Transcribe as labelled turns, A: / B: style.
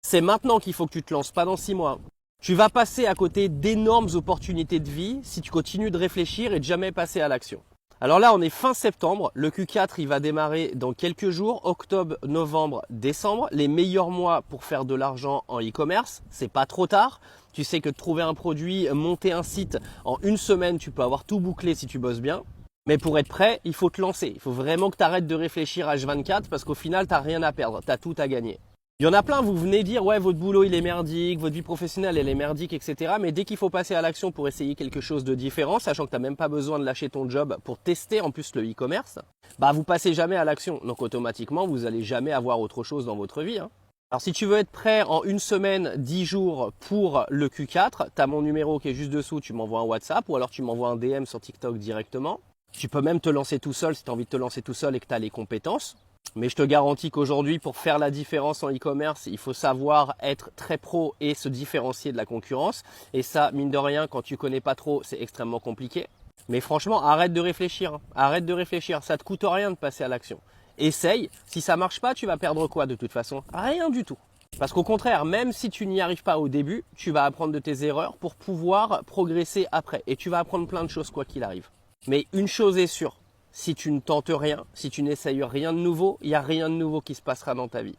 A: C'est maintenant qu'il faut que tu te lances, pas dans 6 mois. Tu vas passer à côté d'énormes opportunités de vie si tu continues de réfléchir et de jamais passer à l'action. Alors là, on est fin septembre, le Q4 il va démarrer dans quelques jours, octobre, novembre, décembre, les meilleurs mois pour faire de l'argent en e-commerce, c'est pas trop tard. Tu sais que de trouver un produit, monter un site en une semaine, tu peux avoir tout bouclé si tu bosses bien. Mais pour être prêt, il faut te lancer. Il faut vraiment que tu arrêtes de réfléchir H24 parce qu'au final, tu n'as rien à perdre, tu as tout à gagner. Il y en a plein, vous venez dire, ouais, votre boulot il est merdique, votre vie professionnelle elle est merdique, etc. Mais dès qu'il faut passer à l'action pour essayer quelque chose de différent, sachant que tu n'as même pas besoin de lâcher ton job pour tester en plus le e-commerce, bah vous passez jamais à l'action. Donc automatiquement, vous allez jamais avoir autre chose dans votre vie. Alors si tu veux être prêt en une semaine, 10 jours pour le Q4, tu as mon numéro qui est juste dessous, tu m'envoies un WhatsApp ou alors tu m'envoies un DM sur TikTok directement. Tu peux même te lancer tout seul si tu as envie de te lancer tout seul et que tu as les compétences. Mais je te garantis qu'aujourd'hui, pour faire la différence en e-commerce, il faut savoir être très pro et se différencier de la concurrence. Et ça, mine de rien, quand tu connais pas trop, c'est extrêmement compliqué. Mais franchement, arrête de réfléchir. Arrête de réfléchir. Ça te coûte rien de passer à l'action. Essaye. Si ça marche pas, tu vas perdre quoi de toute façon? Rien du tout. Parce qu'au contraire, même si tu n'y arrives pas au début, tu vas apprendre de tes erreurs pour pouvoir progresser après. Et tu vas apprendre plein de choses quoi qu'il arrive. Mais une chose est sûre. Si tu ne tentes rien, si tu n'essayes rien de nouveau, il n'y a rien de nouveau qui se passera dans ta vie.